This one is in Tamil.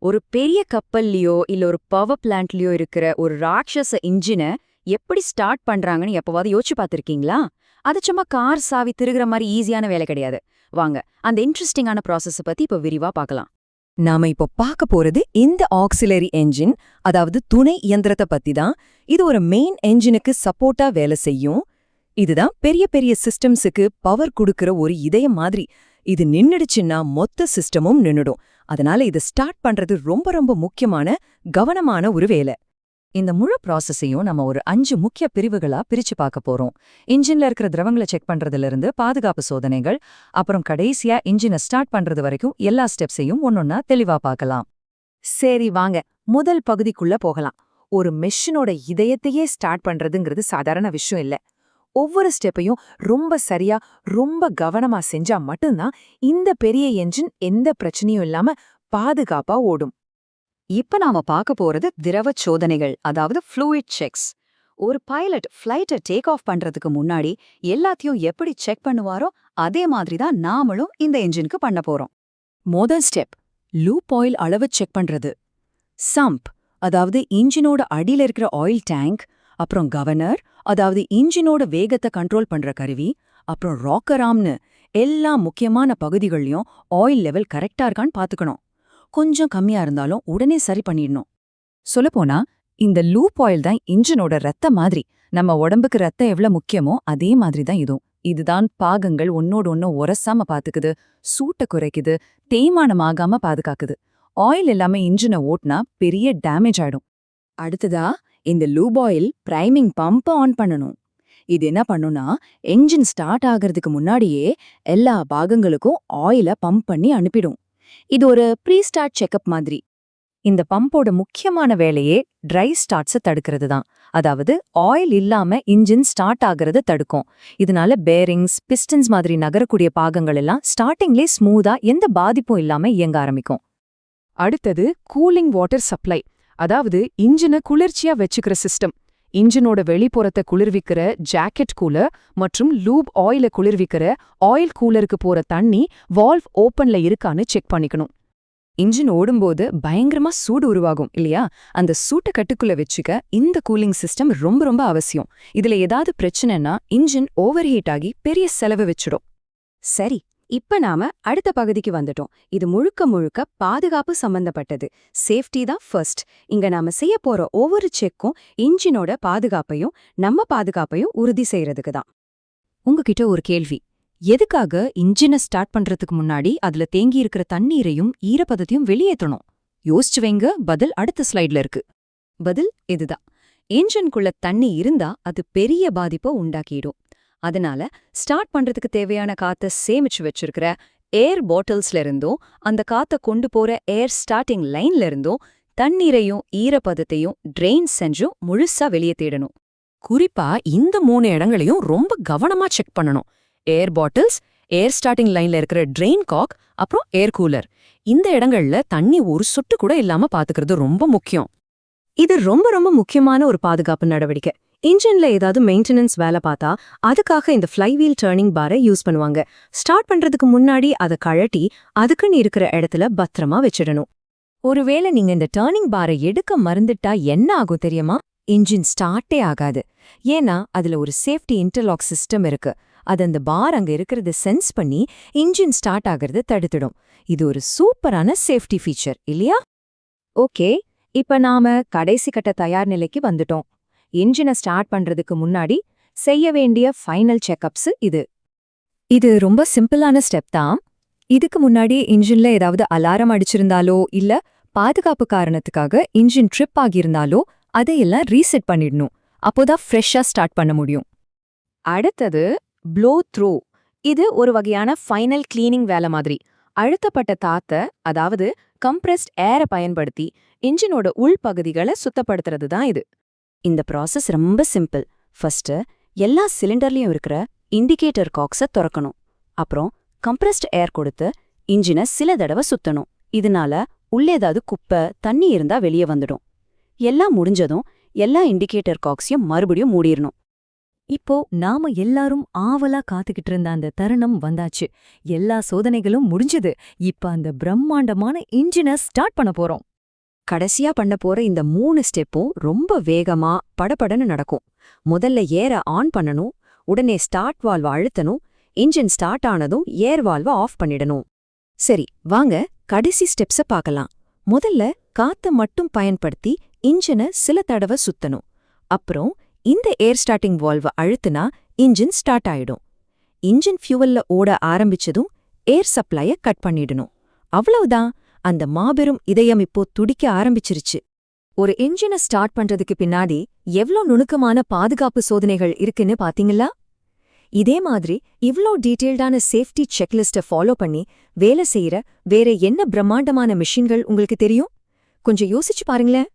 ஒரு பெரிய கப்பல்லையோ இல்ல ஒரு பவர் பிளான்ட்லயோ இருக்கிற ஒரு ராட்சச இன்ஜின எப்படி ஸ்டார்ட் பண்றாங்கன்னு எப்பவாவது யோசிச்சு பார்த்திருக்கீங்களா? அது சும்மா கார் சாவி திருகிற மாதிரி ஈஸியான வேலை கிடையாது. வாங்க, அந்த இன்ட்ரெஸ்டிங்கான ப்ராசஸ பத்தி இப்ப விரிவா பார்க்கலாம். நாம இப்போ பார்க்க போறது இந்த ஆக்சிலரி என்ஜின், அதாவது துணை இயந்திரத்தை பத்தி தான். இது ஒரு மெயின் என்ஜினுக்கு சப்போர்ட்டா வேலை செய்யும். இதுதான் பெரிய பெரிய சிஸ்டம்ஸுக்கு பவர் கொடுக்கிற ஒரு இதயம் மாதிரி. இது நின்னுடுச்சுன்னா மொத்த சிஸ்டமும் நின்னுடும். அதனால இதை ஸ்டார்ட் பண்றது ரொம்ப ரொம்ப முக்கியமான கவனமான ஒரு வேலை. இந்த முழு ப்ராசஸையும் நம்ம ஒரு 5 முக்கிய பிரிவுகளா பிரிச்சு பார்க்க போறோம். இன்ஜின்ல இருக்கிற திரவங்களை செக் பண்றதுல இருந்து பாதுகாப்பு சோதனைகள், அப்புறம் கடைசியா இன்ஜினை ஸ்டார்ட் பண்றது வரைக்கும் எல்லா ஸ்டெப்ஸையும் ஒன்னொன்னா தெளிவா பார்க்கலாம். சரி வாங்க, முதல் பகுதிக்குள்ள போகலாம். ஒரு மெஷினோட இதயத்தையே ஸ்டார்ட் பண்றதுங்கிறது சாதாரண விஷயம் இல்ல. ஒவ்வொரு ஸ்டெப்பையும் ரொம்ப சரியா ரொம்ப கவனமா செஞ்சா மட்டும்தான் இந்த பெரிய என்ஜின் எந்த பிரச்சனையும் இல்லாம பாதுகாப்பா ஓடும். இப்ப நாம பார்க்க போறது திரவ சோதனைகள், அதாவது ஃப்ளூயிட் செக்ஸ். ஒரு பைலட் ஃப்ளைட்டை டேக் ஆஃப் பண்றதுக்கு முன்னாடி எல்லாத்தையும் எப்படி செக் பண்ணுவாரோ அதே மாதிரி தான் நாமளும் இந்த என்ஜினுக்கு பண்ண போறோம். முதல் ஸ்டெப், லூப் ஆயில் அளவு செக் பண்றது. சம்ப், அதாவது இன்ஜினோட அடியில இருக்கிற ஆயில் டேங்க், அப்புறம் கவர்னர், அதாவது இன்ஜினோட வேகத்தை கண்ட்ரோல் பண்ற கருவி, அப்புறம் ராக்கர் ஆர்ம்னு எல்லா முக்கியமான பகுதிகள்லயும் ஆயில் லெவல் கரெக்டா இருக்கான்னு பாத்துக்கணும். கொஞ்சம் கம்மியா இருந்தாலும் உடனே சரி பண்ணிடணும். சொல்லப்போனா இந்த லூப் ஆயில் தான் இன்ஜினோட ரத்த மாதிரி. நம்ம உடம்புக்கு ரத்தம் எவ்வளவு முக்கியமோ அதே மாதிரி தான் இதுவும். இதுதான் பாகங்கள் ஒன்னோட ஒன்னு உரசாம பாத்துக்குது, சூட்டை குறைக்குது, தேய்மானம் ஆகாம பாதுகாக்குது. ஆயில் எல்லாமே இன்ஜினை ஓட்டினா பெரிய டேமேஜ் ஆயிடும். அடுத்ததா இந்த loop oil priming Pamba on பண்ணணும். இது என்ன பண்ணுனா, என்ஜின் ஸ்டார்ட் ஆகிறதுக்கு முன்னாடியே எல்லா பாகங்களுக்கும் ஆயிலை பம்ப் பண்ணி அனுப்பிடும். இது ஒரு ப்ரீ ஸ்டார்ட் செக்கப் மாதிரி. இந்த பம்போட முக்கியமான வேலையே ட்ரை ஸ்டார்ட்ஸை தடுக்கிறது தான். அதாவது ஆயில் இல்லாம இன்ஜின் ஸ்டார்ட் ஆகிறத தடுக்கும். இதனால பேரிங்ஸ், பிஸ்டன்ஸ் மாதிரி நகரக்கூடிய பாகங்கள் எல்லாம் ஸ்டார்டிங்லேயே ஸ்மூதா எந்த பாதிப்பும் இல்லாம இயங்க ஆரம்பிக்கும். அடுத்தது கூலிங் வாட்டர் சப்ளை, அதாவது இன்ஜினை குளிர்ச்சியா வச்சுக்கிற சிஸ்டம். இன்ஜினோட வெளிப்புறத்தை குளிர்விக்கிற ஜாக்கெட் கூலர் மற்றும் லூப் ஆயில குளிர்விக்கிற ஆயில் கூலருக்கு போற தண்ணி வால்வ் ஓப்பன்ல இருக்கான்னு செக் பண்ணிக்கணும். இன்ஜின் ஓடும்போது பயங்கரமா சூடு உருவாகும் இல்லையா? அந்த சூட்டை கட்டுக்குள்ள வச்சுக்க இந்த கூலிங் சிஸ்டம் ரொம்ப ரொம்ப அவசியம். இதுல ஏதாவது பிரச்சனைனா இன்ஜின் ஓவர் ஹீட் ஆகி பெரிய செலவு வச்சிடும். சரி, இப்ப நாம அடுத்த பகுதிக்கு வந்துட்டோம். இது முழுக்க முழுக்க பாதுகாப்பு சம்பந்தப்பட்டது. சேஃப்டி தான் ஃபர்ஸ்ட். இங்க நாம செய்ய போற ஒவ்வொரு செக்கும் இன்ஜினோட பாதுகாப்பையும் நம்ம பாதுகாப்பையும் உறுதி செய்யறதுக்கு தான். உங்ககிட்ட ஒரு கேள்வி. எதுக்காக இன்ஜினை ஸ்டார்ட் பண்றதுக்கு முன்னாடி அதுல தேங்கி இருக்கிற தண்ணீரையும் ஈரப்பதத்தையும் வெளியேற்றணும்? யோசிச்சு வைங்க, பதில் அடுத்த ஸ்லைட்ல இருக்கு. பதில் இதுதான். இன்ஜின்குள்ள தண்ணி இருந்தா அது பெரிய பாதிப்பை உண்டாக்கிடும். அதனால ஸ்டார்ட் பண்றதுக்கு தேவையான காத்த சேமிச்சு வச்சிருக்கிற ஏர் பாட்டில்ஸ்ல இருந்தும் அந்த காத்த கொண்டு போற ஏர் ஸ்டார்டிங் லைன்ல இருந்தும் தண்ணீரையும் ஈரப்பதத்தையும் ட்ரெயின் செஞ்சும் முழுசா வெளியே தேடணும். குறிப்பா இந்த 3 இடங்களையும் ரொம்ப கவனமா செக் பண்ணணும். ஏர் பாட்டில்ஸ், ஏர் ஸ்டார்டிங் லைன்ல இருக்கிற ட்ரெயின் காக், அப்புறம் ஏர் கூலர். இந்த இடங்கள்ல தண்ணி ஒரு சொட்டு கூட இல்லாம பாத்துக்கிறது ரொம்ப முக்கியம். இது ரொம்ப ரொம்ப முக்கியமான ஒரு பாதுகாப்பு நடவடிக்கை. இன்ஜின்ல ஏதாவது மெயின்டெனன்ஸ் வேலை பார்த்தா அதுக்காக இந்த ஃப்ளைவீல் டர்னிங் பாரை யூஸ் பண்ணுவாங்க. ஸ்டார்ட் பண்றதுக்கு முன்னாடி அதை கழட்டி அதுக்குன்னு இருக்கிற இடத்துல பத்திரமா வச்சிடணும். ஒருவேளை நீங்க இந்த டர்னிங் பாரை எடுக்க மறந்துட்டா என்ன ஆகும் தெரியுமா? இன்ஜின் ஸ்டார்ட்டே ஆகாது. ஏன்னா அதுல ஒரு சேஃப்டி இன்டர்லாக் சிஸ்டம் இருக்கு. அது அந்த பார் அங்க இருக்கிறத சென்ஸ் பண்ணி இன்ஜின் ஸ்டார்ட் ஆகிறத தடுத்துடும். இது ஒரு சூப்பரான சேஃப்டி ஃபீச்சர் இல்லையா? ஓகே, இப்ப நாம கடைசி கட்ட தயார் நிலைக்கு வந்துட்டோம். இன்ஜினை ஸ்டார்ட் பண்றதுக்கு முன்னாடி செய்ய வேண்டிய ஃபைனல் செக்கப்ஸ் இது. இது ரொம்ப சிம்பிளான ஸ்டெப் தான். இதுக்கு முன்னாடி இன்ஜின்ல ஏதாவது அலாரம் அடிச்சிருந்தாலோ இல்ல பாதுகாப்பு காரணத்துக்காக இன்ஜின் ட்ரிப் ஆகியிருந்தாலோ அதையெல்லாம் ரீசெட் பண்ணிடணும். அப்போதான் ஃப்ரெஷ்ஷா ஸ்டார்ட் பண்ண முடியும். அடுத்தது ப்ளோ த்ரூ. இது ஒரு வகையான ஃபைனல் கிளீனிங் வேலை மாதிரி. அழுத்தப்பட்ட தாத்த, அதாவது கம்ப்ரெஸ்ட் ஏரை பயன்படுத்தி இன்ஜினோட உள்பகுதிகளை சுத்தப்படுத்துறது தான் இது. இந்த ப்ராசஸ் ரொம்ப சிம்பிள். ஃபர்ஸ்ட் எல்லா சிலிண்டர்லயும் இருக்கிற இண்டிகேட்டர் காக்ஸை திறக்கணும். அப்புறம் கம்ப்ரெஸ்ட் ஏர் கொடுத்து இன்ஜினை சில தடவை சுத்தணும். இதனால உள்ள ஏதாவது குப்பை, தண்ணி இருந்தா வெளியே வந்துடும். எல்லாம் முடிஞ்சதும் எல்லா இண்டிகேட்டர் காக்ஸையும் மறுபடியும் மூடிடணும். இப்போ நாம எல்லாரும் ஆவலா காத்துக்கிட்டு இருந்த அந்த தருணம் வந்தாச்சு. எல்லா சோதனைகளும் முடிஞ்சது. இப்ப அந்த பிரம்மாண்டமான இன்ஜினை ஸ்டார்ட் பண்ண போறோம். கடைசியா பண்ண போற இந்த 3 ஸ்டெப்பும் ரொம்ப வேகமா படபடன்னு நடக்கும். முதல்ல ஏரை ஆன் பண்ணணும், உடனே ஸ்டார்ட் வால்வ அழுத்தணும், இன்ஜின் ஸ்டார்ட் ஆனதும் ஏர் வால்வ ஆஃப் பண்ணிடணும். சரி, வாங்க கடைசி ஸ்டெப்ஸ பார்க்கலாம். முதல்ல காத்த மட்டும் பயன்படுத்தி இன்ஜினை சில தடவை சுத்தணும். அப்புறம் இந்த ஏர் ஸ்டார்டிங் வால்வ அழுத்துனா இன்ஜின் ஸ்டார்ட் ஆயிடும். இன்ஜின் ஃபியூவல்ல ஓட ஆரம்பிச்சதும் ஏர் சப்ளைய கட் பண்ணிடணும். அவ்வளவுதான், அந்த மாபெரும் இதயம் இப்போ துடிக்க ஆரம்பிச்சிருச்சு. ஒரு இன்ஜினை ஸ்டார்ட் பண்றதுக்கு பின்னாடி எவ்ளோ நுணுக்கமான பாதுகாப்பு சோதனைகள் இருக்குன்னு பாத்தீங்களா? இதே மாதிரி இவ்ளோ டீட்டெயில்டான சேஃப்டி செக்லிஸ்ட ஃபாலோ பண்ணி வேலை செய்யற வேற என்ன பிரம்மாண்டமான மிஷின்கள் உங்களுக்கு தெரியும்? கொஞ்சம் யோசிச்சு பாருங்களேன்.